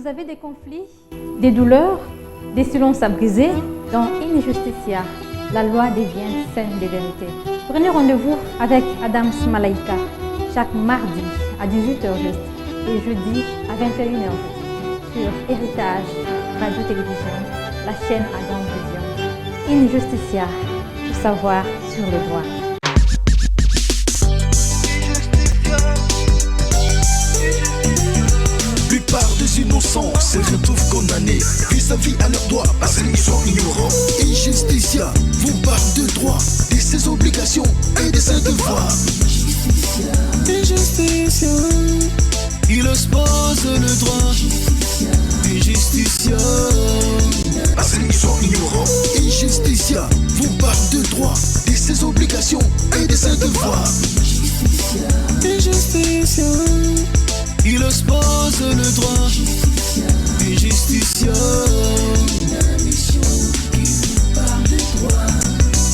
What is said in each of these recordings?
Vous avez des conflits, des douleurs, des silences à briser. Dans Injusticia, la loi devient scène de vérité. Prenez rendez-vous avec Adams Malaika chaque mardi à 18h juste et jeudi à 21h juste sur Héritage Radio-Télévision, la chaîne à grande vision. Injusticia, tout savoir sur le droit. La plupart des innocents se retrouvent condamnés vis-à-vis à leurs droits parce qu'ils sont ignorants. Injusticia vous parle de droits, de ses obligations et de ses devoirs. Injusticia, il expose le droit. Injusticia, parce qu'ils sont ignorants. Injusticia vous parle de droits, de ses obligations et de ses devoirs. Injusticia, il expose le droit. Injusticia, une mission qui vous parle de droit.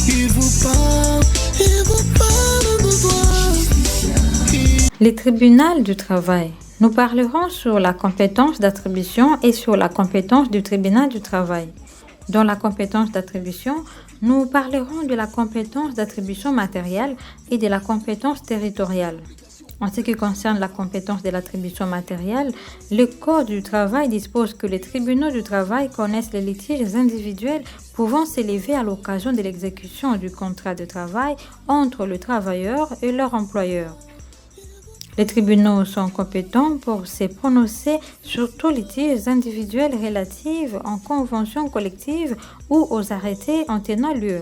Il vous parle de droit. Les tribunaux du travail. Nous parlerons sur la compétence d'attribution et sur la compétence du tribunal du travail. Dans la compétence d'attribution, nous parlerons de la compétence d'attribution matérielle et de la compétence territoriale. En ce qui concerne la compétence de l'attribution matérielle, le Code du travail dispose que les tribunaux du travail connaissent les litiges individuels pouvant s'élever à l'occasion de l'exécution du contrat de travail entre le travailleur et leur employeur. Les tribunaux sont compétents pour se prononcer sur tous litiges individuels relatifs en convention collective ou aux arrêtés en tenant lieu.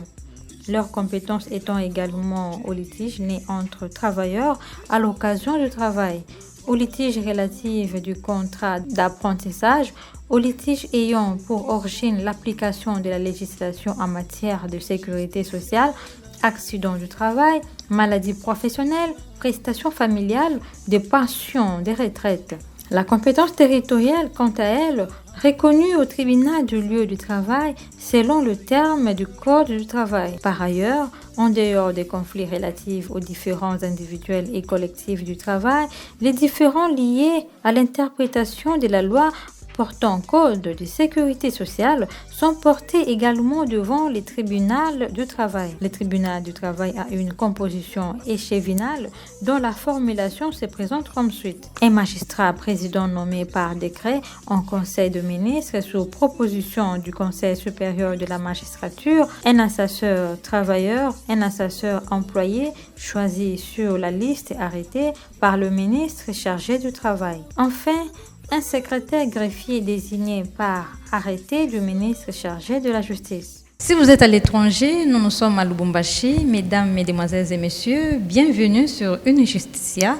Leur compétence étant également aux litiges nés entre travailleurs à l'occasion du travail, aux litiges relatifs du contrat d'apprentissage, aux litiges ayant pour origine l'application de la législation en matière de sécurité sociale, accidents du travail, maladies professionnelles, prestations familiales, de pensions, de retraites. La compétence territoriale, quant à elle, reconnue au tribunal du lieu du travail selon le terme du Code du travail. Par ailleurs, en dehors des conflits relatifs aux différents individuels et collectifs du travail, les différends liés à l'interprétation de la loi portant code de sécurité sociale sont portés également devant les tribunaux du travail. Le tribunal du travail a une composition échevinale dont la formulation se présente comme suite. Un magistrat président nommé par décret en conseil de ministres sous proposition du conseil supérieur de la magistrature, un assesseur travailleur, un assesseur employé choisi sur la liste arrêtée par le ministre chargé du travail. Enfin, un secrétaire greffier désigné par arrêté du ministre chargé de la justice. Si vous êtes à l'étranger, nous sommes à Lubumbashi. Mesdames, mesdemoiselles et messieurs, bienvenue sur Injusticia,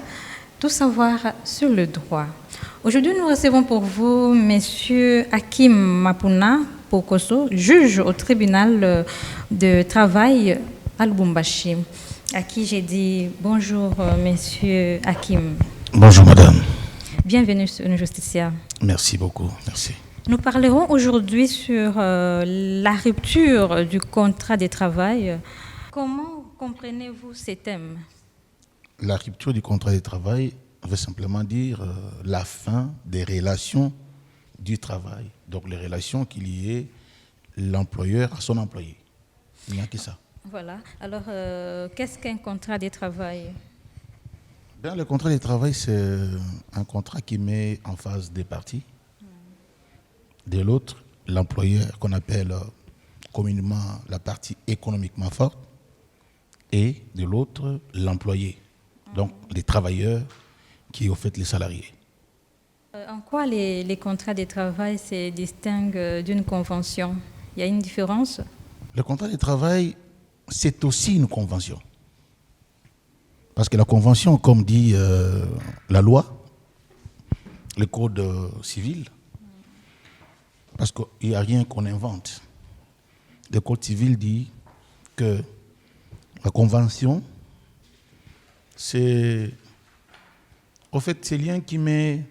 tout savoir sur le droit. Aujourd'hui, nous recevons pour vous Monsieur Hakim Mapuna Pokoso, juge au tribunal de travail à Lubumbashi, à qui j'ai dit bonjour, Monsieur Hakim. Bonjour, madame. Bienvenue sur Injusticia. Merci beaucoup, merci. Nous parlerons aujourd'hui sur la rupture du contrat de travail. Comment comprenez-vous ces thèmes? La rupture du contrat de travail veut simplement dire la fin des relations du travail. Donc les relations qui lient l'employeur à son employé. Il n'y a que ça. Voilà. Alors, qu'est-ce qu'un contrat de travail? Bien, le contrat de travail, c'est un contrat qui met en phase des parties. De l'autre, l'employeur qu'on appelle communément la partie économiquement forte. Et de l'autre, l'employé. Donc, les travailleurs qui, au fait, les salariés. En quoi les contrats de travail se distinguent d'une convention? Il y a une différence? Le contrat de travail, c'est aussi une convention. Parce que la convention, comme dit la loi, le code civil, parce qu'il n'y a rien qu'on invente. Le code civil dit que la convention, c'est au fait c'est lien qui met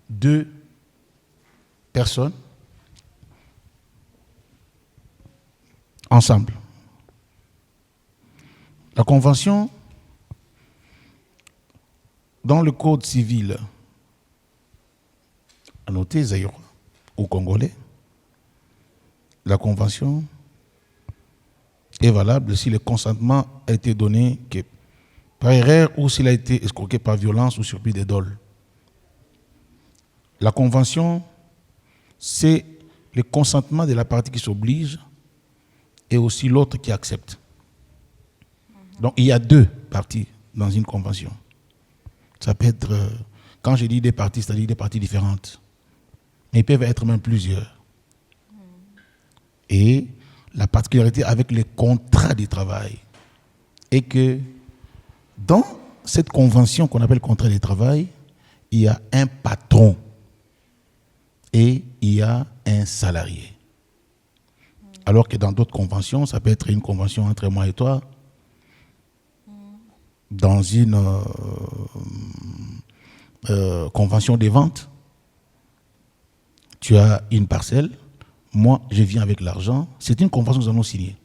deux personnes ensemble. La convention, dans le code civil, à noter, Zaïrois ou Congolais, la convention est valable si le consentement a été donné par erreur ou s'il a été escroqué par violence ou surplus de dol. La convention, c'est le consentement de la partie qui s'oblige et aussi l'autre qui accepte. Donc il y a deux parties dans une convention. Ça peut être, quand je dis des parties, c'est-à-dire des parties différentes. Mais ils peuvent être même plusieurs. Et la particularité avec les contrats de travail est que dans cette convention qu'on appelle contrat de travail, il y a un patron et il y a un salarié. Alors que dans d'autres conventions, ça peut être une convention entre moi et toi, dans une convention des ventes, tu as une parcelle, moi je viens avec l'argent, c'est une convention que nous allons signer.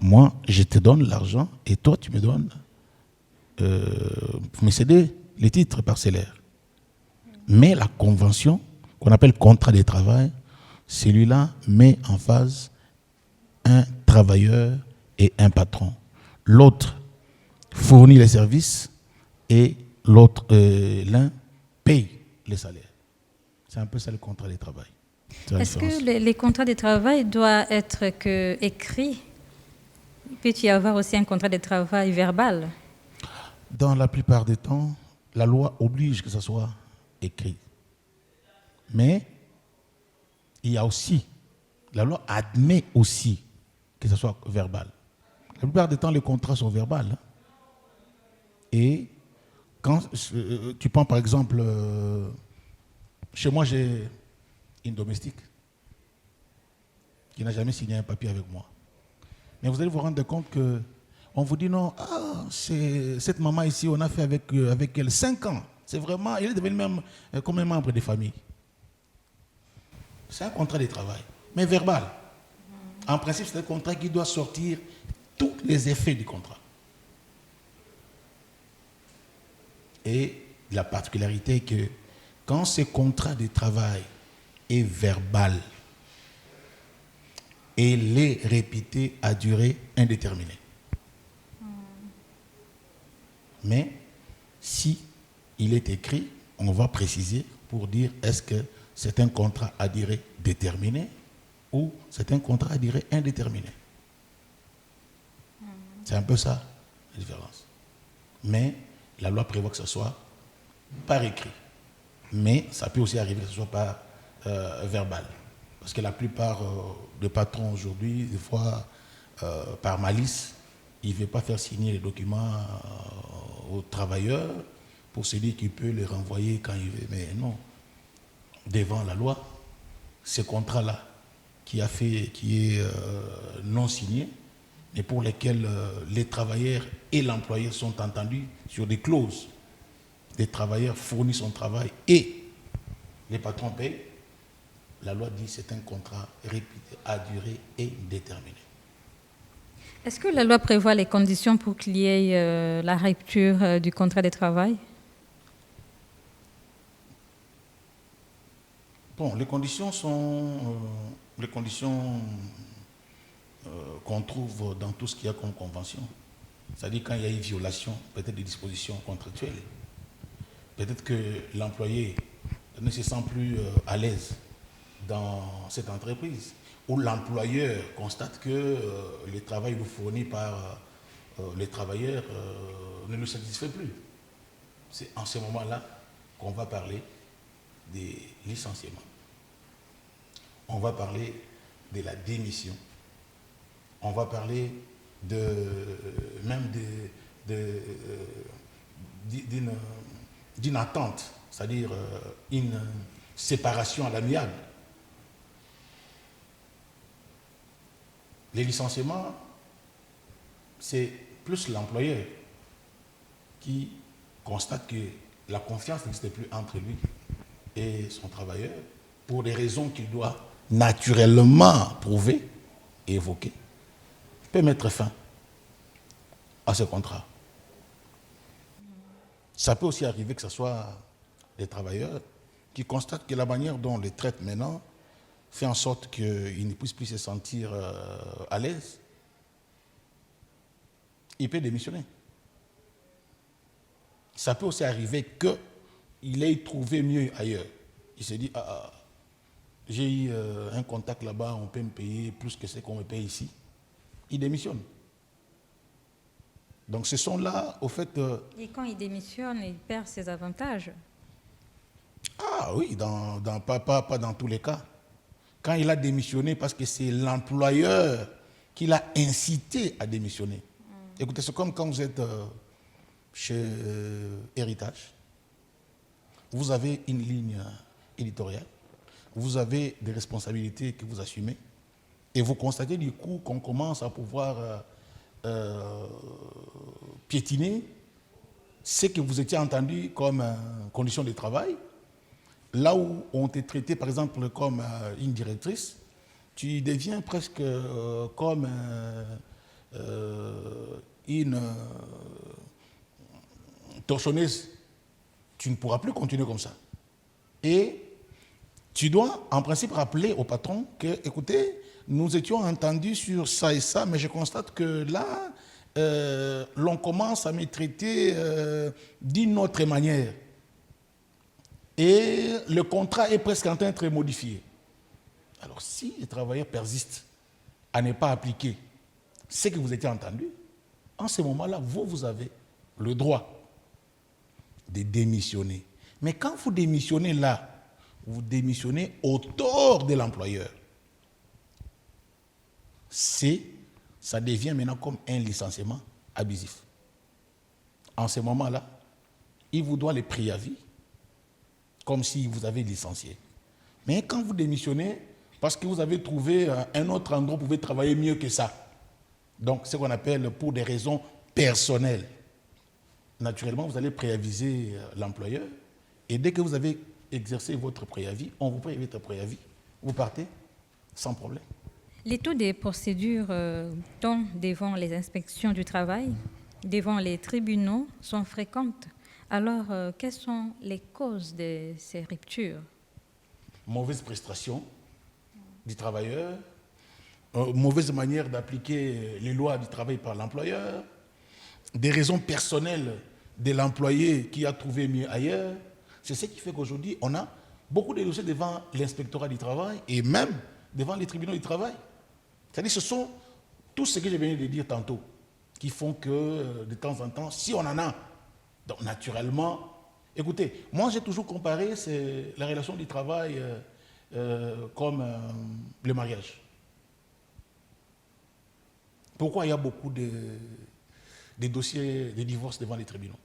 Moi je te donne l'argent et toi tu me donnes pour me céder les titres parcellaires. Mais la convention qu'on appelle contrat de travail, celui-là met en phase un travailleur et un patron. L'autre fournit les services et l'autre, l'un paye les salaires. C'est un peu ça le contrat de travail. Est-ce que les contrats de travail doivent être écrits? Peut-il y avoir aussi un contrat de travail verbal? Dans la plupart des temps, la loi oblige que ce soit écrit. Mais il y a aussi, la loi admet aussi que ce soit verbal. La plupart des temps, les contrats sont verbaux. Et quand tu prends par exemple, chez moi j'ai une domestique qui n'a jamais signé un papier avec moi. Mais vous allez vous rendre compte que on vous dit non, c'est cette maman ici, on a fait avec elle 5 ans. C'est vraiment, elle est devenue même comme un membre de famille. C'est un contrat de travail, mais verbal. En principe, c'est un contrat qui doit sortir tous les effets du contrat. Et la particularité est que quand ce contrat de travail est verbal, il est répété à durée indéterminée. Mais si il est écrit, on va préciser pour dire est-ce que c'est un contrat à durée déterminée ou c'est un contrat à durée indéterminée. C'est un peu ça la différence. Mais la loi prévoit que ce soit par écrit. Mais ça peut aussi arriver que ce soit par verbal. Parce que la plupart des patrons aujourd'hui, des fois, par malice, ils ne veulent pas faire signer les documents aux travailleurs pour se dire qu'il peut les renvoyer quand il veut. Mais non. Devant la loi, ce contrat-là qui est non signé, mais pour lesquels les travailleurs et l'employeur sont entendus sur des clauses. Les travailleurs fournissent son travail et les patrons payent. La loi dit que c'est un contrat répété à durée indéterminée. Est-ce que la loi prévoit les conditions pour qu'il y ait la rupture du contrat de travail? Bon, les conditions sont les conditions qu'on trouve dans tout ce qu'il y a comme convention. C'est-à-dire quand il y a une violation, peut-être des dispositions contractuelles. Peut-être que l'employé ne se sent plus à l'aise dans cette entreprise, où l'employeur constate que le travail fourni par les travailleurs ne le satisfait plus. C'est en ce moment-là qu'on va parler des licenciements. On va parler de la démission. On va parler d'une attente, c'est-à-dire une séparation à l'amiable. Les licenciements, c'est plus l'employeur qui constate que la confiance n'existe plus entre lui et son travailleur pour des raisons qu'il doit naturellement prouver et évoquer, peut mettre fin à ce contrat. Ça peut aussi arriver que ce soit des travailleurs qui constate que la manière dont on les traite maintenant fait en sorte qu'ils ne puissent plus se sentir à l'aise, il peut démissionner. Ça peut aussi arriver qu'il ait trouvé mieux ailleurs. Il se dit, j'ai eu un contact là-bas, on peut me payer plus que ce qu'on me paye ici. Il démissionne. Donc ce sont là, au fait... Et quand il démissionne, il perd ses avantages. Ah oui, pas dans tous les cas. Quand il a démissionné, parce que c'est l'employeur qui l'a incité à démissionner. Écoutez, c'est comme quand vous êtes chez Héritage. Vous avez une ligne éditoriale. Vous avez des responsabilités que vous assumez. Et vous constatez du coup qu'on commence à pouvoir piétiner ce que vous étiez entendu comme condition de travail. Là où on t'est traité, par exemple, comme une directrice, tu deviens presque comme une torchonneuse. Tu ne pourras plus continuer comme ça. Et tu dois, en principe, rappeler au patron que, écoutez, nous étions entendus sur ça et ça, mais je constate que là, l'on commence à me traiter d'une autre manière. Et le contrat est presque en train d'être modifié. Alors, si les travailleurs persistent à ne pas appliquer ce que vous étiez entendu, en ce moment-là, vous avez le droit de démissionner. Mais quand vous démissionnez là, vous démissionnez au tort de l'employeur. Ça devient maintenant comme un licenciement abusif. En ce moment-là, il vous doit les préavis, comme si vous avez licencié. Mais quand vous démissionnez, parce que vous avez trouvé un autre endroit où vous pouvez travailler mieux que ça, donc ce qu'on appelle pour des raisons personnelles, naturellement, vous allez préaviser l'employeur, et dès que vous avez exercé votre préavis, on vous préavis votre préavis, vous partez sans problème. Les taux des procédures tant devant les inspections du travail, devant les tribunaux, sont fréquentes. Alors, quelles sont les causes de ces ruptures? Mauvaise prestation du travailleur, mauvaise manière d'appliquer les lois du travail par l'employeur, des raisons personnelles de l'employé qui a trouvé mieux ailleurs. C'est ce qui fait qu'aujourd'hui, on a beaucoup de dossiers devant l'inspectorat du travail et même devant les tribunaux du travail. C'est-à-dire que ce sont tout ce que je viens de dire tantôt qui font que de temps en temps, si on en a, donc naturellement, écoutez, moi j'ai toujours comparé la relation du travail comme le mariage. Pourquoi il y a beaucoup de dossiers de divorce devant les tribunaux?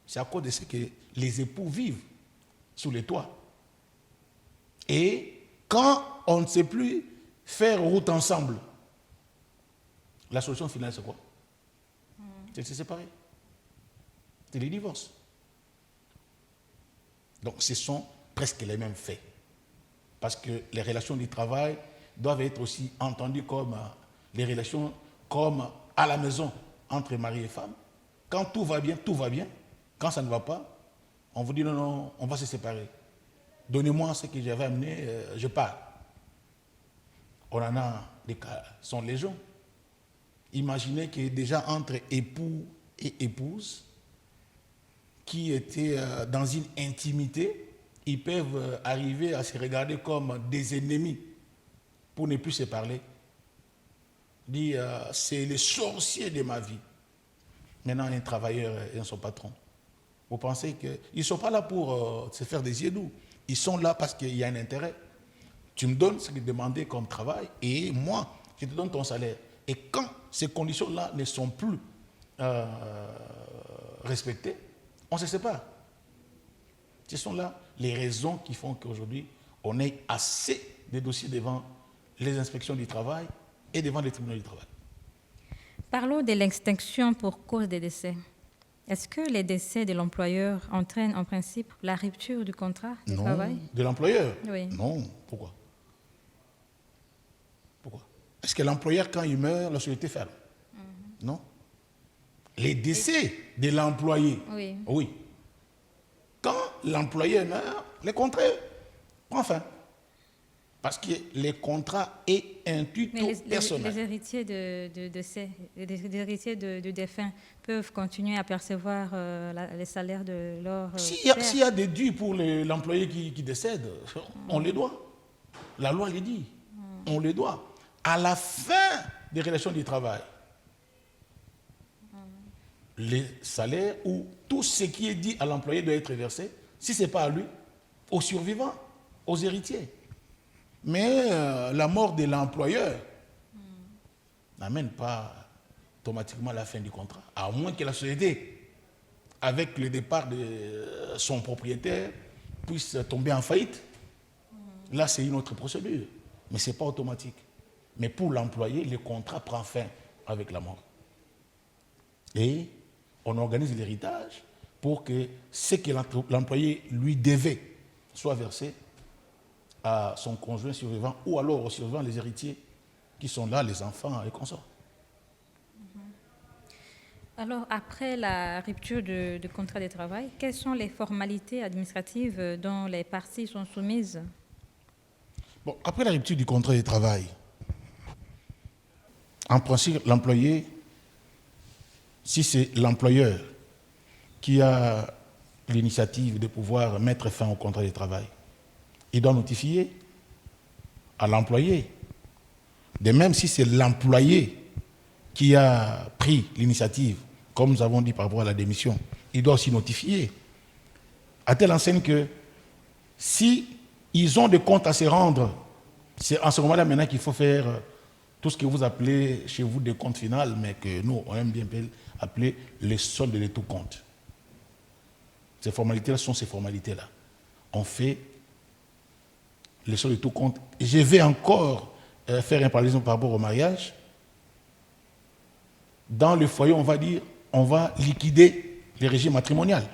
C'est à cause de ce que les époux vivent sous les toits. Et quand on ne sait plus faire route ensemble, la solution finale, c'est quoi? C'est de se séparer. C'est les divorces. Donc, ce sont presque les mêmes faits. Parce que les relations du travail doivent être aussi entendues comme les relations comme à la maison entre mari et femme. Quand tout va bien, tout va bien. Quand ça ne va pas, on vous dit non, non, on va se séparer. Donnez-moi ce que j'avais amené, je pars. On en a des cas, sont légion. Imaginez que déjà entre époux et épouse, qui étaient dans une intimité, ils peuvent arriver à se regarder comme des ennemis pour ne plus se parler. Dire c'est le sorcier de ma vie. Maintenant, un travailleur et son patron. Vous pensez qu'ils ne sont pas là pour se faire des yeux doux. Ils sont là parce qu'il y a un intérêt. Tu me donnes ce que tu demandais comme travail et moi, je te donne ton salaire. Et quand ces conditions-là ne sont plus respectées, on se sépare. Ce sont là les raisons qui font qu'aujourd'hui, on ait assez de dossiers devant les inspections du travail et devant les tribunaux du travail. Parlons de l'extinction pour cause des décès. Est-ce que les décès de l'employeur entraînent en principe la rupture du contrat de travail? Non, de l'employeur? Oui. Non, pourquoi? Pourquoi? Est-ce que l'employeur, quand il meurt, la société ferme? Non. Les décès de l'employé, oui. Oui. Quand l'employeur meurt, les contrats prennent fin. Parce que les contrats est un tuto personnel. Les héritiers les héritiers de défunts peuvent continuer à percevoir les salaires de leur père. S'il y a des dus pour l'employé qui décède, on les doit. La loi le dit. On les doit. À la fin des relations du travail, les salaires ou tout ce qui est dit à l'employé doit être versé, si ce n'est pas à lui, aux survivants, aux héritiers. Mais la mort de l'employeur n'amène pas automatiquement la fin du contrat, à moins que la société, avec le départ de son propriétaire, puisse tomber en faillite. Là, c'est une autre procédure, mais ce n'est pas automatique. Mais pour l'employé, le contrat prend fin avec la mort. Et on organise l'héritage pour que ce que l'employé lui devait soit versé à son conjoint survivant ou alors aux survivants, les héritiers qui sont là, les enfants et consorts. Alors, après la rupture de contrat de travail, quelles sont les formalités administratives dont les parties sont soumises? Bon, après la rupture du contrat de travail, en principe, l'employé, si c'est l'employeur qui a l'initiative de pouvoir mettre fin au contrat de travail, il doit notifier à l'employé. De même, si c'est l'employé qui a pris l'initiative, comme nous avons dit par rapport à la démission, il doit aussi notifier. À telle enseigne que si ils ont des comptes à se rendre, c'est en ce moment-là maintenant qu'il faut faire tout ce que vous appelez chez vous des comptes finaux, mais que nous, on aime bien appeler les soldes de tout compte. Ces formalités-là sont ces formalités-là. On fait les soldes de tout compte. Je vais encore faire un parallèle par rapport au mariage. Dans le foyer, on va dire, on va liquider les régimes matrimonial.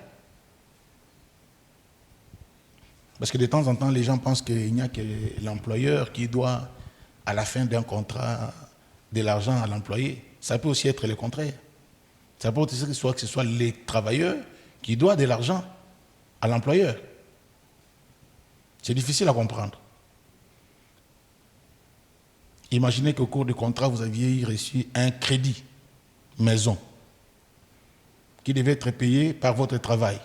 Parce que de temps en temps, les gens pensent qu'il n'y a que l'employeur qui doit, à la fin d'un contrat, de l'argent à l'employé. Ça peut aussi être le contraire. Ça peut aussi être que ce soit les travailleurs qui doivent de l'argent à l'employeur. C'est difficile à comprendre. Imaginez qu'au cours du contrat, vous aviez reçu un crédit maison qui devait être payé par votre travail.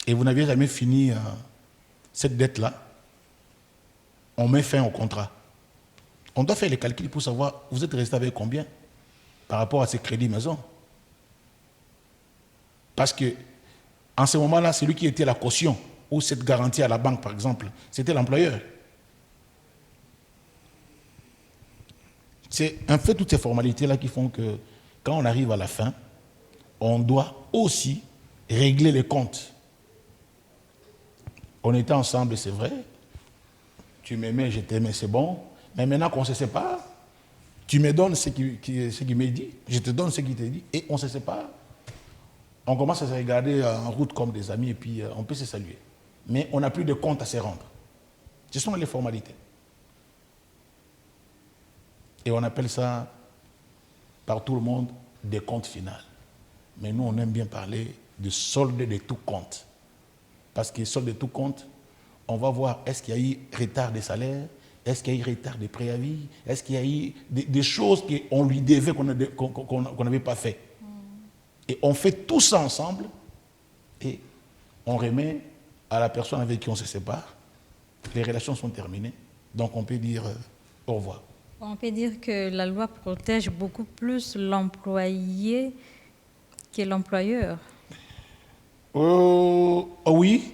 Et vous n'aviez jamais fini cette dette-là. On met fin au contrat. On doit faire les calculs pour savoir vous êtes resté avec combien par rapport à ces crédits maison. Parce que en ce moment-là, celui qui était la caution ou cette garantie à la banque, par exemple, c'était l'employeur. C'est en fait toutes ces formalités-là qui font que quand on arrive à la fin, on doit aussi régler les comptes. On était ensemble, c'est vrai. Tu m'aimais, je t'aimais, c'est bon. Mais maintenant qu'on se sépare, tu me donnes ce qui m'est dit, je te donne ce qui t'est dit, et on se sépare. On commence à se regarder en route comme des amis, et puis on peut se saluer. Mais on n'a plus de compte à se rendre. Ce sont les formalités. Et on appelle ça, par tout le monde, des comptes finaux. Mais nous, on aime bien parler de solde de tout compte. Parce que solde de tout compte, on va voir est-ce qu'il y a eu retard de salaire, est-ce qu'il y a eu retard de préavis, est-ce qu'il y a eu des choses qu'on lui devait, qu'on n'avait pas fait. Et on fait tout ça ensemble et on remet à la personne avec qui on se sépare. Les relations sont terminées, donc on peut dire au revoir. On peut dire que la loi protège beaucoup plus l'employé que l'employeur. Oui,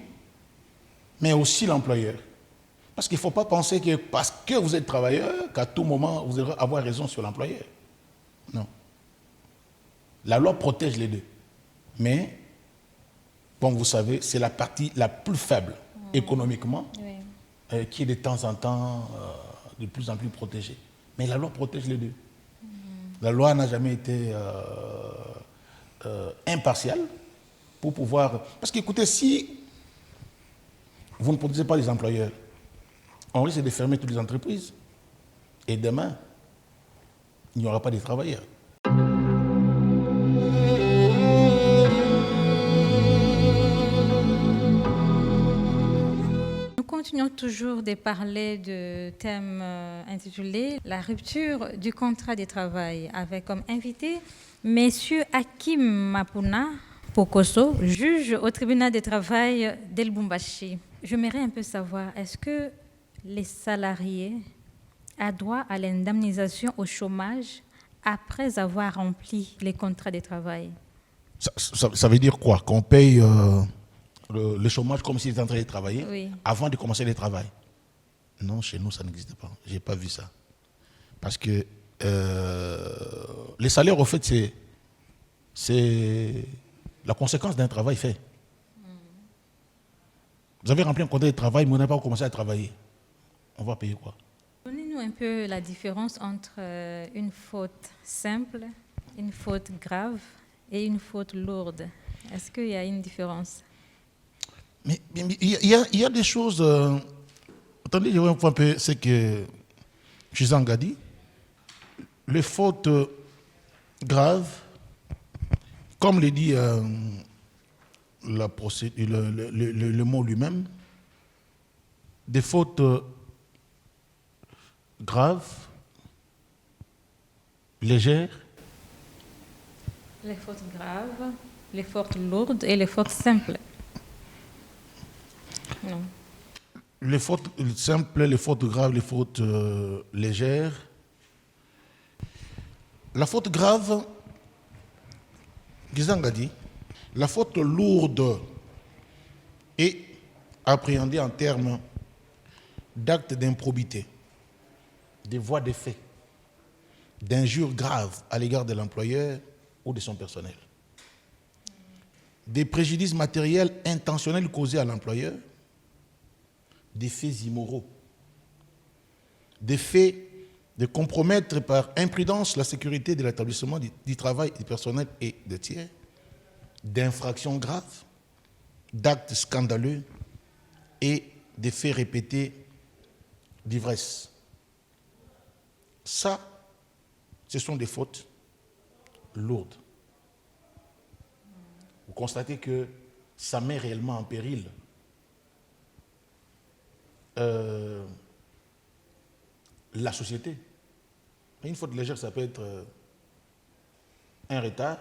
mais aussi l'employeur. Parce qu'il ne faut pas penser que parce que vous êtes travailleur, qu'à tout moment, vous allez avoir raison sur l'employeur. Non. La loi protège les deux. Mais, comme vous savez, c'est la partie la plus faible économiquement qui est de temps en temps de plus en plus protégée. Mais la loi protège les deux. La loi n'a jamais été impartiale pour pouvoir... Parce qu'écoutez, si vous ne protégez pas les employeurs, on risque de fermer toutes les entreprises. Et demain, il n'y aura pas de travailleurs. continuons toujours de parler du thème intitulé La rupture du contrat de travail avec comme invité Monsieur Hakim Mapuna Pokoso, juge au tribunal de travail d'El Lubumbashi. J'aimerais un peu savoir, est-ce que les salariés ont droit à l'indemnisation au chômage après avoir rempli les contrats de travail? Ça veut dire quoi? Qu'on paye le chômage comme s'il était en train de travailler Oui. avant de commencer le travail? Non, chez nous, ça n'existe pas. Je n'ai pas vu ça. Parce que les salaires, au fait, c'est la conséquence d'un travail fait. Vous avez rempli un contrat de travail, mais vous n'avez pas commencé à travailler. On va payer quoi? Donnez-nous un peu la différence entre une faute simple, une faute grave et une faute lourde. Est-ce qu'il y a une différence? Mais il y a des choses. Attendez, je vais voir un peu ce que Chizanga dit. Les fautes graves, comme le dit le mot lui-même, des fautes graves, légères. Les fautes graves, les fautes lourdes et les fautes simples. Non. Les fautes simples, les fautes graves, les fautes légères. La faute grave, Gizanga dit, la faute lourde est appréhendée en termes d'actes d'improbité, de voies de fait, d'injures graves à l'égard de l'employeur ou de son personnel, des préjudices matériels intentionnels causés à l'employeur, des faits immoraux, des faits de compromettre par imprudence la sécurité de l'établissement du travail du personnel et des tiers, d'infractions graves, d'actes scandaleux et des faits répétés d'ivresse. Ça, ce sont des fautes lourdes. Vous constatez que ça met réellement en péril la société. Une faute légère, ça peut être un retard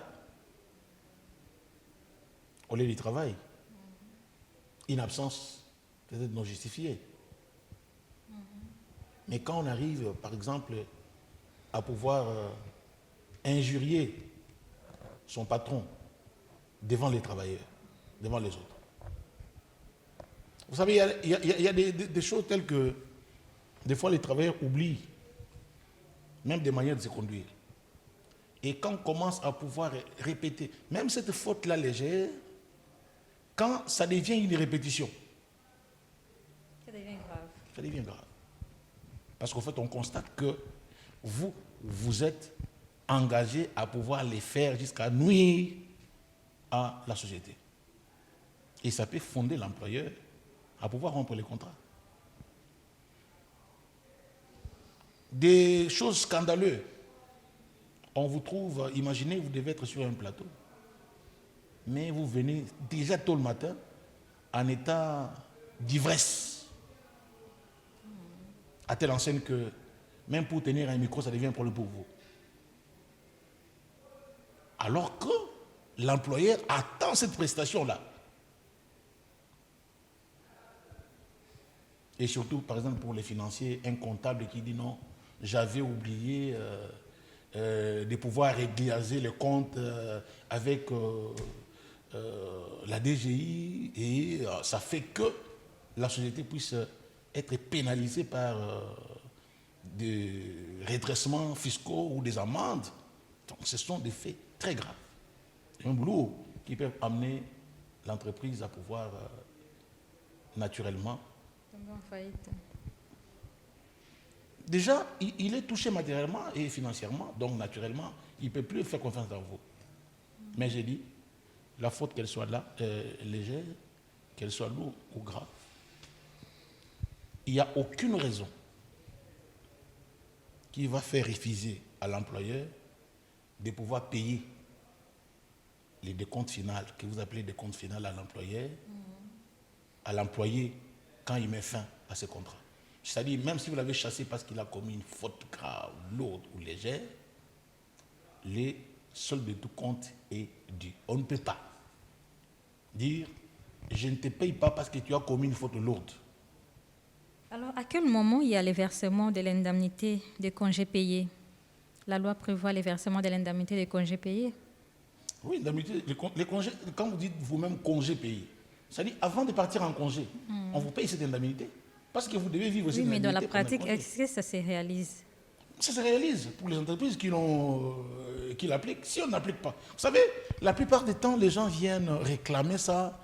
au lieu du travail, une absence peut-être non justifiée. Mais quand on arrive, par exemple, à pouvoir injurier son patron devant les travailleurs, devant les autres. Vous savez, il y a des choses telles que des fois les travailleurs oublient même des manières de se conduire. Et quand on commence à pouvoir répéter, même cette faute-là légère, quand ça devient une répétition, Ça devient grave. ça devient grave. Parce qu'en fait, on constate que vous êtes engagé à pouvoir les faire jusqu'à nuire à la société. Et ça peut fonder l'employeur à pouvoir rompre les contrats. Des choses scandaleuses. On vous trouve, imaginez, vous devez être sur un plateau, mais vous venez déjà tôt le matin en état d'ivresse, à telle enseigne que même pour tenir un micro, ça devient un problème pour vous. Alors que l'employeur attend cette prestation-là. Et surtout, par exemple, pour les financiers, un comptable qui dit non, j'avais oublié de pouvoir régulariser les comptes avec la DGI et ça fait que la société puisse être pénalisée par des redressements fiscaux ou des amendes. Donc, ce sont des faits très graves, même lourds, qui peuvent amener l'entreprise à pouvoir naturellement Tomber en faillite. Déjà, il est touché matériellement et financièrement, donc naturellement, il ne peut plus faire confiance en vous. Mais j'ai dit, la faute, qu'elle soit là, légère, qu'elle soit lourde ou grave, il n'y a aucune raison qui va faire refuser à l'employeur de pouvoir payer les décomptes finaux, que vous appelez décomptes finaux à l'employeur, à l'employé quand il met fin à ce contrat. C'est-à-dire, même si vous l'avez chassé parce qu'il a commis une faute grave, lourde ou légère, les solde de tout compte est dû. On ne peut pas dire je ne te paye pas parce que tu as commis une faute lourde. Alors, à quel moment il y a le versement de l'indemnité des congés payés? La loi prévoit le versement de l'indemnité des congés payés? Oui, les congés, quand vous dites vous-même congés payés, c'est-à-dire avant de partir en congé, on vous paye cette indemnité parce que vous devez vivre cette indemnité. Oui, mais dans la pratique, est-ce que ça se réalise? Ça se réalise pour les entreprises qui l'appliquent. Si on n'applique pas, vous savez, la plupart du temps, les gens viennent réclamer ça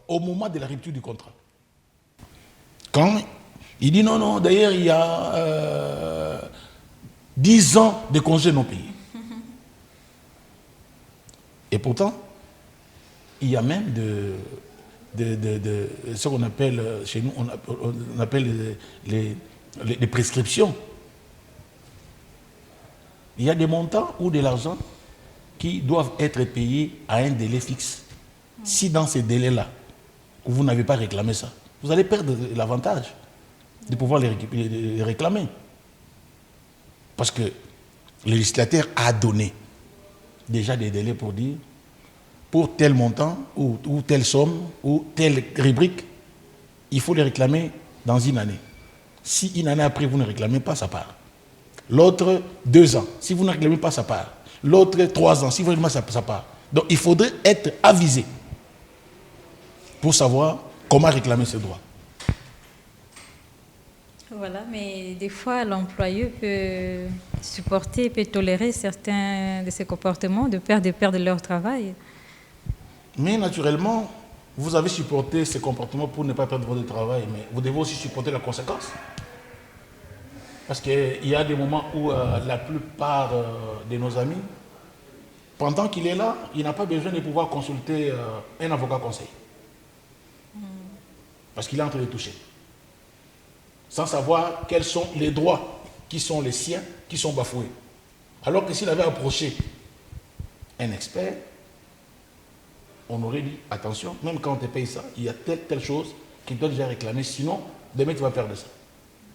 au moment de la rupture du contrat. Quand il dit non, d'ailleurs, il y a 10 ans de congés non payés. Et pourtant, il y a même ce qu'on appelle, chez nous, on appelle les prescriptions. Il y a des montants ou de l'argent qui doivent être payés à un délai fixe. Si dans ces délais-là, vous n'avez pas réclamé ça, vous allez perdre l'avantage de pouvoir les réclamer. Parce que le législateur a donné déjà des délais pour dire, pour tel montant, ou telle somme, ou telle rubrique, il faut les réclamer dans une année. Si une année après, vous ne réclamez pas, ça part. L'autre, 2 ans. Si vous ne réclamez pas, ça part. L'autre, 3 ans. Si vous ne réclamez pas, ça part. Donc, il faudrait être avisé pour savoir comment réclamer ce droit. Voilà, mais des fois, l'employeur peut supporter, peut tolérer certains de ces comportements de perdre leur travail. Mais naturellement, vous avez supporté ces comportements pour ne pas perdre votre travail, mais vous devez aussi supporter la conséquence. Parce qu'il y a des moments où la plupart de nos amis, pendant qu'il est là, il n'a pas besoin de pouvoir consulter un avocat conseil. Parce qu'il est en train de toucher. Sans savoir quels sont les droits qui sont les siens, qui sont bafoués. Alors que s'il avait approché un expert, on aurait dit, attention, même quand on te paye ça, il y a telle chose qui doit déjà réclamer, sinon, demain tu vas perdre ça.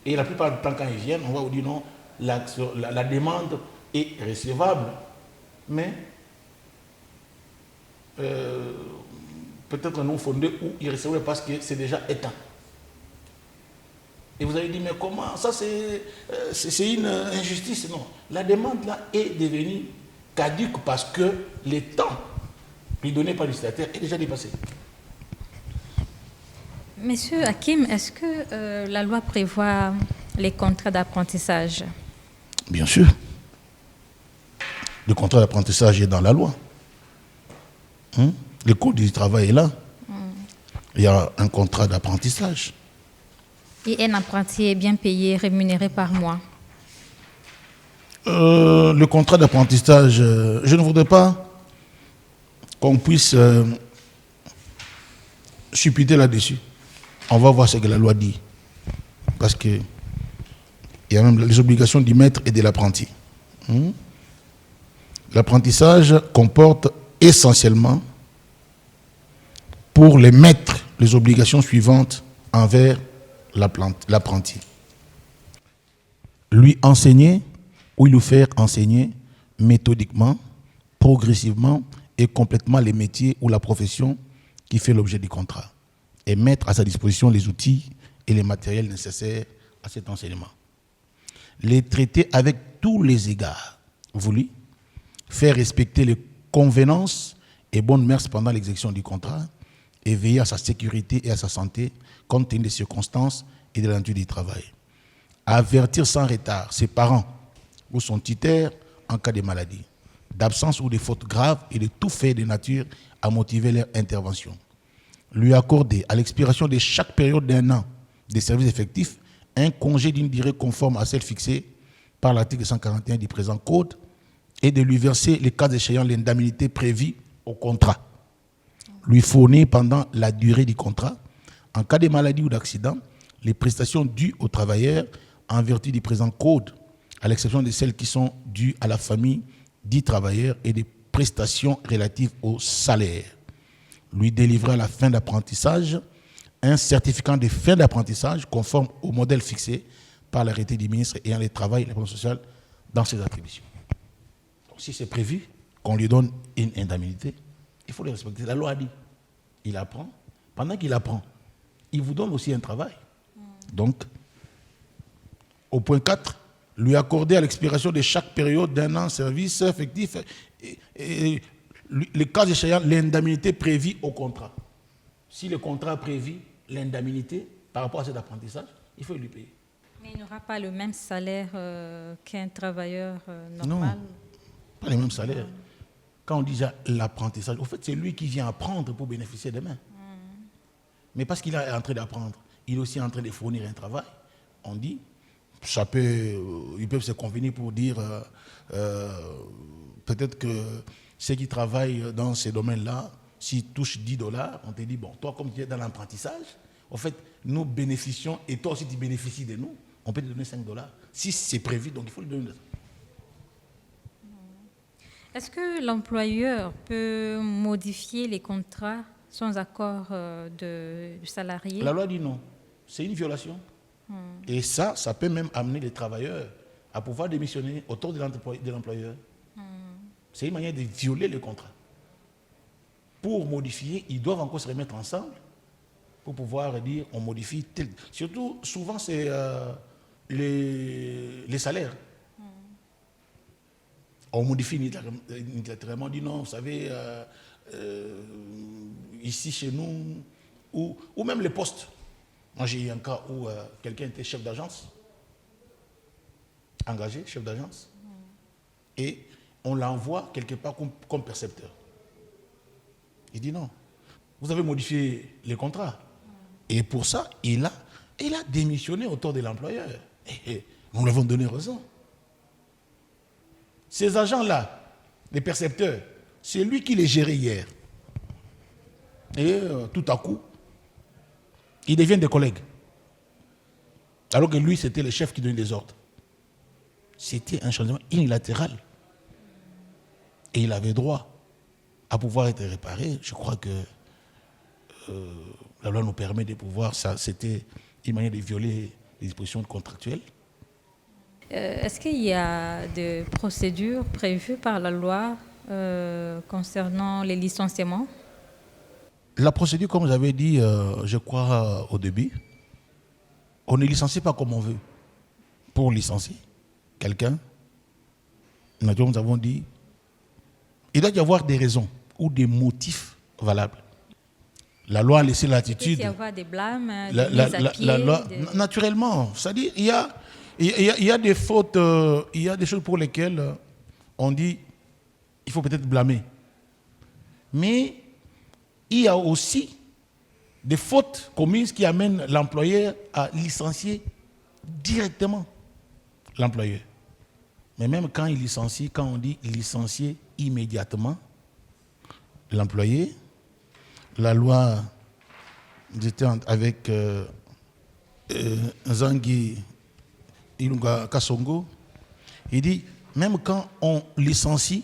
Et la plupart du temps, quand ils viennent, on va vous dire non, la demande est recevable, mais peut-être non fondée ou irrecevable parce que c'est déjà éteint. Et vous avez dit, mais comment? Ça, c'est une injustice. Non. La demande là est devenue caduque parce que le temps lui donné par le législateur est déjà dépassé. Monsieur Hakim, est-ce que la loi prévoit les contrats d'apprentissage? Bien sûr. Le contrat d'apprentissage est dans la loi. Le code du travail est là. Il y a un contrat d'apprentissage. Et un apprenti est bien payé, rémunéré par mois? Le contrat d'apprentissage, je ne voudrais pas qu'on puisse supputer là-dessus. On va voir ce que la loi dit. Parce qu'il y a même les obligations du maître et de l'apprenti. L'apprentissage comporte essentiellement pour les maîtres les obligations suivantes envers l'apprenti. Lui enseigner ou lui faire enseigner méthodiquement, progressivement et complètement les métiers ou la profession qui fait l'objet du contrat et mettre à sa disposition les outils et les matériels nécessaires à cet enseignement. Les traiter avec tous les égards voulus, faire respecter les convenances et bonnes mœurs pendant l'exécution du contrat et veiller à sa sécurité et à sa santé compte tenu des circonstances et de la nature du travail. Avertir sans retard ses parents ou son tuteur en cas de maladie, d'absence ou de fautes graves et de tout fait de nature à motiver leur intervention. Lui accorder, à l'expiration de chaque période d'1 an de service effectif, un congé d'une durée conforme à celle fixée par l'article 141 du présent code et de lui verser, les cas échéants, l'indemnité prévue au contrat. Lui fournir pendant la durée du contrat, en cas de maladie ou d'accident, les prestations dues aux travailleurs en vertu du présent code, à l'exception de celles qui sont dues à la famille dit travailleurs et des prestations relatives au salaire. Lui délivrer à la fin d'apprentissage un certificat de fin d'apprentissage conforme au modèle fixé par l'arrêté du ministre ayant le travail et la promotion sociale dans ses attributions. Donc, si c'est prévu qu'on lui donne une indemnité, il faut le respecter. La loi a dit, il apprend. Pendant qu'il apprend, il vous donne aussi un travail. Donc, au point 4, lui accorder à l'expiration de chaque période d'un an service effectif et le cas échéant, l'indemnité prévue au contrat. Si le contrat prévu l'indemnité par rapport à cet apprentissage, il faut lui payer. Mais il n'aura pas le même salaire qu'un travailleur normal. Non, pas le même salaire. Quand on dit déjà l'apprentissage, au fait, c'est lui qui vient apprendre pour bénéficier demain. Mais parce qu'il est en train d'apprendre, il est aussi en train de fournir un travail. On dit, ils peuvent se convenir pour dire peut-être que ceux qui travaillent dans ces domaines-là, s'ils touchent $10, on te dit, bon, toi, comme tu es dans l'apprentissage, en fait, nous bénéficions, et toi aussi tu bénéficies de nous, on peut te donner $5. Si c'est prévu, donc il faut le donner. Est-ce que l'employeur peut modifier les contrats sans accord du salarié? La loi dit non. C'est une violation. Et ça peut même amener les travailleurs à pouvoir démissionner autour de l'employeur. C'est une manière de violer le contrat. Pour modifier, ils doivent encore se remettre ensemble pour pouvoir dire on modifie tel. Surtout, souvent, c'est les salaires. On modifie unilatéralement, on dit non, vous savez, ici chez nous, ou même les postes. Moi, j'ai eu un cas où quelqu'un était chef d'agence, engagé, chef d'agence, et on l'envoie quelque part comme percepteur. Il dit non, vous avez modifié les contrats. Et pour ça, il a démissionné autour de l'employeur. Et nous lui avons donné raison. Ces agents-là, les percepteurs, c'est lui qui les gérait hier. Et tout à coup, ils deviennent des collègues. Alors que lui, c'était le chef qui donnait des ordres. C'était un changement unilatéral. Et il avait droit à pouvoir être réparé. Je crois que la loi nous permet de pouvoir, ça, c'était une manière de violer les dispositions contractuelles. Est-ce qu'il y a des procédures prévues par la loi concernant les licenciements? La procédure, comme j'avais dit, je crois, au début, on ne licencie pas comme on veut. Pour licencier quelqu'un, nous avons dit, il doit y avoir des raisons ou des motifs valables. La loi a laissé l'attitude. Il peut y avoir des blâmes, des mises à pied, naturellement, c'est-à-dire il y a des fautes, il y a des choses pour lesquelles on dit il faut peut-être blâmer. Mais il y a aussi des fautes commises qui amènent l'employeur à licencier directement l'employeur. Mais même quand il licencie, quand on dit licencier immédiatement l'employé, la loi, j'étais avec Zangui Ilunga Kasongo, il dit, même quand on licencie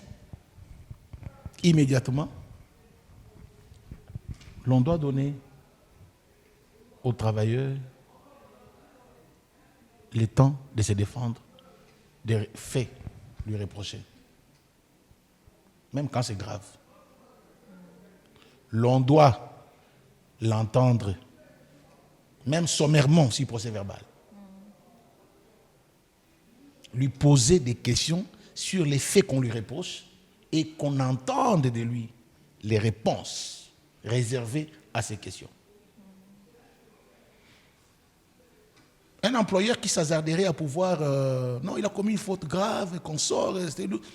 immédiatement, l'on doit donner aux travailleurs le temps de se défendre des faits lui reprochés. Même quand c'est grave. L'on doit l'entendre, même sommairement, si procès verbal. Lui poser des questions sur les faits qu'on lui reproche et qu'on entende de lui les réponses réservées à ces questions. Un employeur qui s'hasarderait à pouvoir, non, il a commis une faute grave et qu'on sort,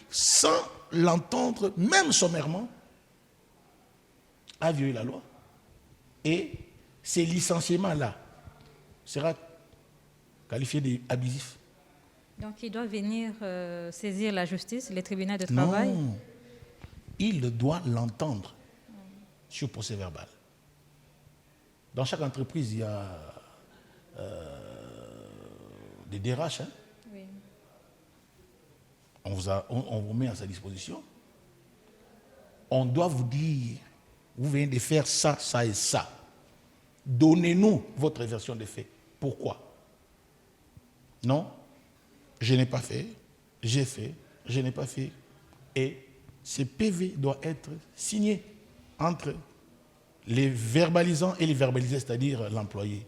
sans l'entendre, même sommairement, a violé la loi. Et ces licenciements-là sera qualifié d'abusif. Donc il doit venir saisir la justice, les tribunaux de travail? Non, il doit l'entendre sur procès verbal. Dans chaque entreprise, il y a des DRH. Hein? Oui. On vous met à sa disposition. On doit vous dire, vous venez de faire ça, ça et ça. Donnez-nous votre version des faits. Pourquoi? Non, je n'ai pas fait, j'ai fait, je n'ai pas fait. Et ce PV doit être signé entre les verbalisants et les verbalisés, c'est-à-dire l'employé.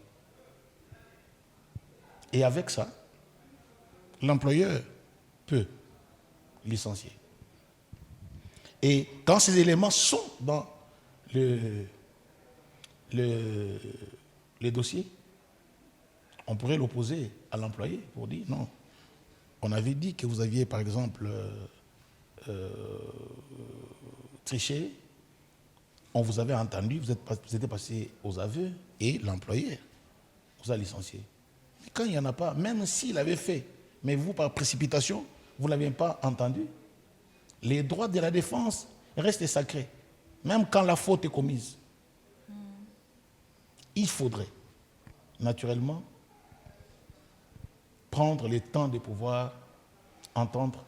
Et avec ça, l'employeur peut licencier. Et quand ces éléments sont dans le dossier, on pourrait l'opposer à l'employé pour dire non. On avait dit que vous aviez, par exemple, triché, on vous avait entendu, vous étiez passé aux aveux et l'employeur vous a licencié. Mais quand il n'y en a pas, même s'il avait fait, mais vous, par précipitation, vous ne l'avez pas entendu, les droits de la défense restent sacrés, même quand la faute est commise. Il faudrait, naturellement, prendre le temps de pouvoir entendre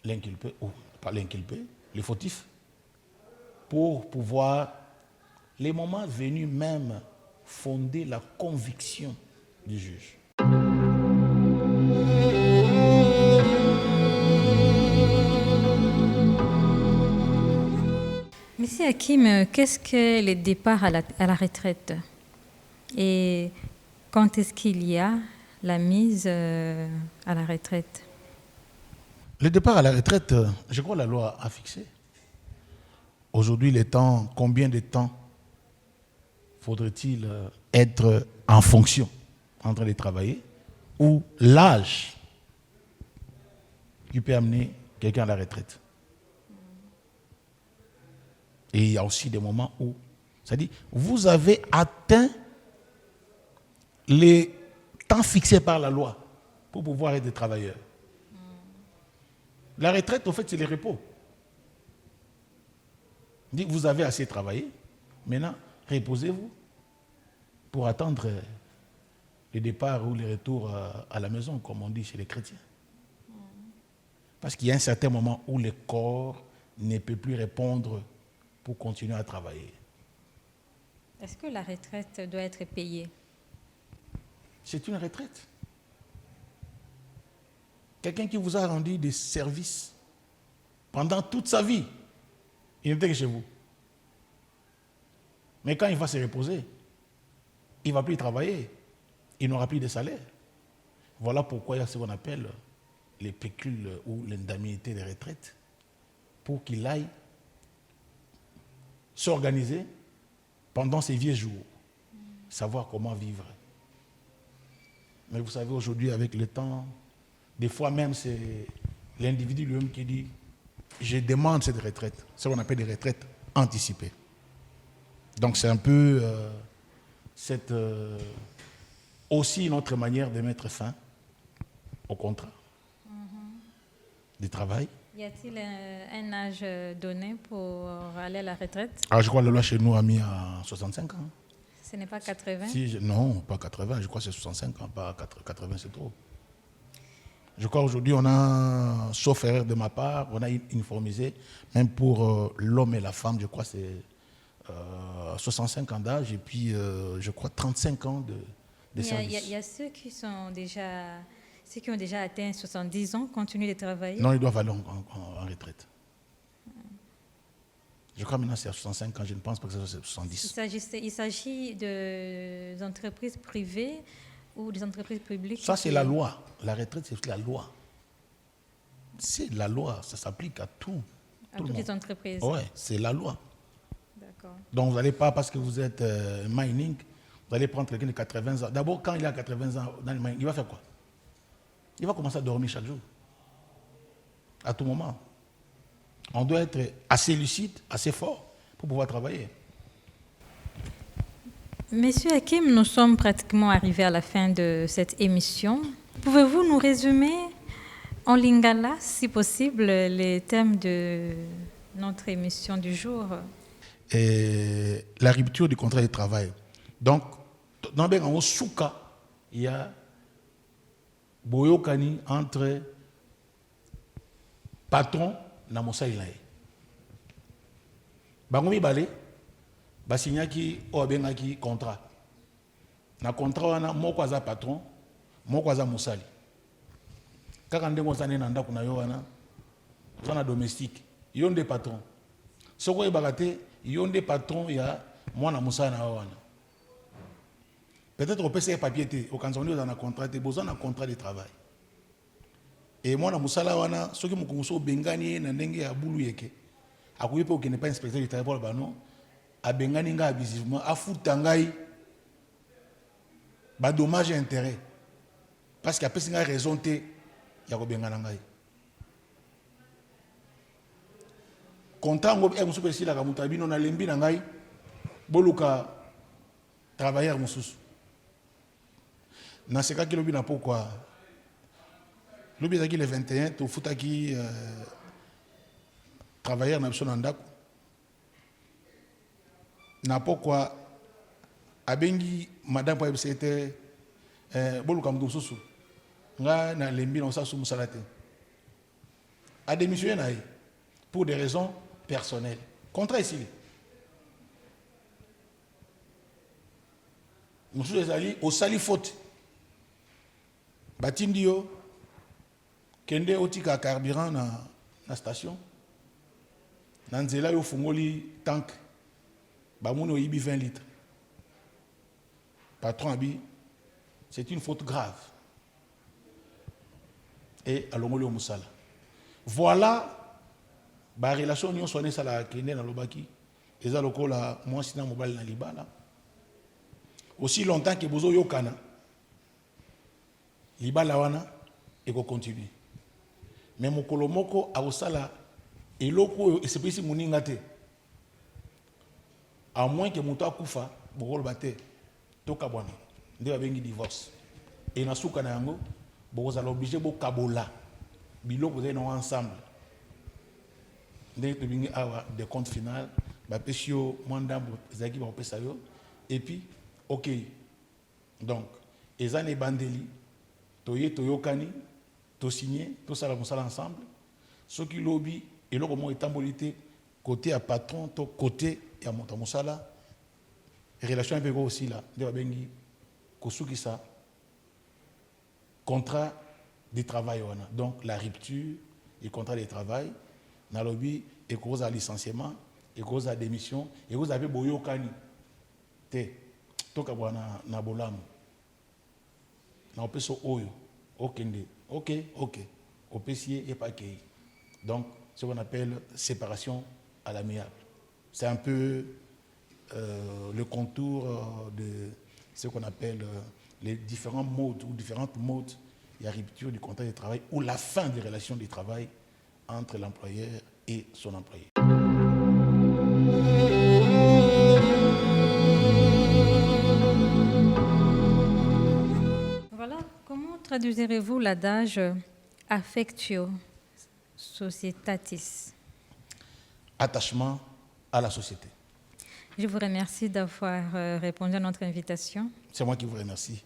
l'inculpé, ou pas l'inculpé, le fautif, pour pouvoir, les moments venus même, fonder la conviction du juge. Monsieur Hakim, qu'est-ce que le départ à la retraite? Et quand est-ce qu'il y a la mise à la retraite? Le départ à la retraite, je crois que la loi a fixé. Aujourd'hui, combien de temps faudrait-il être en fonction, en train de travailler, ou l'âge qui peut amener quelqu'un à la retraite? Et il y a aussi des moments où, c'est-à-dire, vous avez atteint les temps fixés par la loi pour pouvoir être travailleur. La retraite, en fait, c'est le repos. Vous avez assez travaillé, maintenant, reposez-vous pour attendre le départ ou le retour à la maison, comme on dit chez les chrétiens. Parce qu'il y a un certain moment où le corps ne peut plus répondre pour continuer à travailler. Est-ce que la retraite doit être payée? C'est une retraite. Quelqu'un qui vous a rendu des services pendant toute sa vie, il n'était que chez vous. Mais quand il va se reposer, il ne va plus travailler. Il n'aura plus de salaire. Voilà pourquoi il y a ce qu'on appelle les pécules ou l'indemnité de retraite, pour qu'il aille s'organiser pendant ses vieux jours, savoir comment vivre. Mais vous savez, aujourd'hui, avec le temps, des fois même, c'est l'individu lui-même qui dit « je demande cette retraite », ce qu'on appelle des retraites anticipées. Donc c'est un peu aussi une autre manière de mettre fin au contrat de travail. Y a-t-il un âge donné pour aller à la retraite? Alors je crois que la loi chez nous a mis à 65 ans. Ce n'est pas 80? Non, pas 80, je crois que c'est 65 ans, pas 80, c'est trop. Je crois qu'aujourd'hui, on a, sauf erreur de ma part, on a uniformisé, même pour l'homme et la femme, je crois que c'est 65 ans d'âge et puis je crois 35 ans de service. Il y a ceux qui ont déjà atteint 70 ans, continuent de travailler? Non, ils doivent aller en retraite. Je crois maintenant c'est à 65 ans, je ne pense pas que c'est 70. Il s'agit des entreprises privées ou des entreprises publiques? Ça, c'est la loi. La retraite, c'est la loi. C'est la loi, ça s'applique à tout. À toutes les entreprises? Oui, c'est la loi. D'accord. Donc vous n'allez pas, parce que vous êtes mining, vous allez prendre quelqu'un de 80 ans. D'abord, quand il a 80 ans dans le mining, il va faire quoi? Il va commencer à dormir chaque jour. À tout moment. On doit être assez lucide, assez fort pour pouvoir travailler. Monsieur Hakim, nous sommes pratiquement arrivés à la fin de cette émission. Pouvez-vous nous résumer en lingala, si possible, les thèmes de notre émission du jour? Et la rupture du contrat de travail. Donc, dans le souka, il y a boyokani entre patron na mosali na ye. Bango mibale basignaki oyo abengaki contrat. Na contrat wana moko aza patron, moko aza mosali. Kaka ndenge ozane na ndako na yo wana, oza na domestique, yo nde patron. Soko oyebaka te, yo nde patron ya mwana mosala na yo wana. Peut-être opesa ye papier te, okanza ondi oza na contrat te, boza na contrat de travail. Et mwana mosala wana, soki mokongoso obengani ye na ndenge ya bulu yeke, akoki pe okende pa inspecteur du travail pour bano, abengani nga abusivement, afuta ngai ba dommage et intérêt. Parce qu'il y a personne qui raison te ya ko bengana ngai. Contrat ngo e musupe sila ka mutabino na lembi na ngai boluka travailleur mususu. Na seka ki lobi na pourquoi lobi zaki le 21 to futaki travailleur na biso na ndako. Na pourquoi abengi madame pour c'était boluka mususu. Nga na lembi na osasu musala te. A démissionné na pour des raisons personnelles. Contrat ici. Monsieur ezali au sali faute. Batindi yo kende otika carburant na station. Na nzela yo fungoli tank. Ba moni oyibi 20 litres. Patron abi, c'est une faute grave. Et alongoli musala. Voilà ba relation nyo soné sala kende na lobaki. Eza lokola mwasi na mobali na libala. Aussi longtemps que bozo yokana. Libala wana eko continue. Mais mokolo moko awosala eloko espèce muninga te. À moins que muto akufa bokolo bate toka bwana. Nde babengi divorce. Et na suka na yango bokozala obligé bokabola. Biloko zai na ensemble. Nde to bingi awa de compte final ba pesio mwandambo zaki ba pesa yo et puis ok. Donc ezane bandeli toye toyokani to signé to sala mosala ensemble soki lobby eloko mo etambolité côté à patron to côté ya monta mosala relation avec aussi là de babengi kosuki ça contrat de travail wana. Donc la rupture du contrat de travail na lobby et cause à licenciement et cause à démission et vous avez boyokani te toka bwana na bolamu na opeso oyo okende ok opesier et pas kei. Donc ce qu'on appelle séparation à l'amiable. C'est un peu le contour de ce qu'on appelle les différents modes ou différentes modes de rupture du contrat de travail ou la fin des relations de travail entre l'employeur et son employé. Voilà, comment traduirez-vous l'adage affectio societatis? Attachement à la société. Je vous remercie d'avoir répondu à notre invitation. C'est moi qui vous remercie.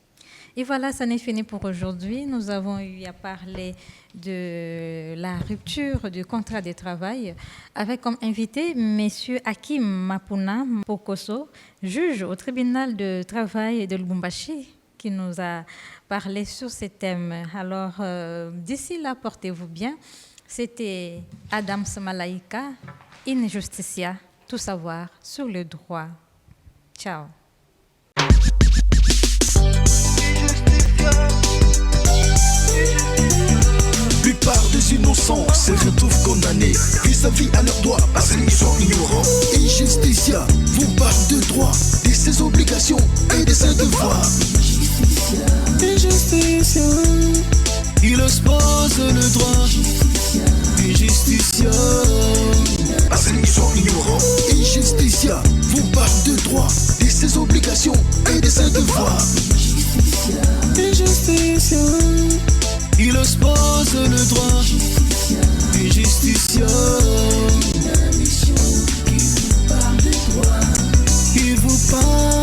Et voilà, ça n'est fini pour aujourd'hui. Nous avons eu à parler de la rupture du contrat de travail avec comme invité M. Hakim Mapuna Pokoso, juge au tribunal de travail de Lubumbashi, qui nous a parlé sur ces thèmes. Alors, d'ici là, portez-vous bien. C'était Adam Samalaïka, Injusticia, tout savoir sur le droit. Ciao. La plupart des innocents se retrouvent condamnés vis-à-vis à leurs droits parce qu'ils sont ignorants. Injusticia vous parle de droits, de ses obligations et de ses devoirs. Injusticia, il expose le droit. Injusticia, parce qu'ils sont ignorants. Injusticia vous parle de droits, de ses obligations et de ses devoirs. Injusticia, il expose le droit. Injusticia, une mission qui vous parle de droit, qui vous parle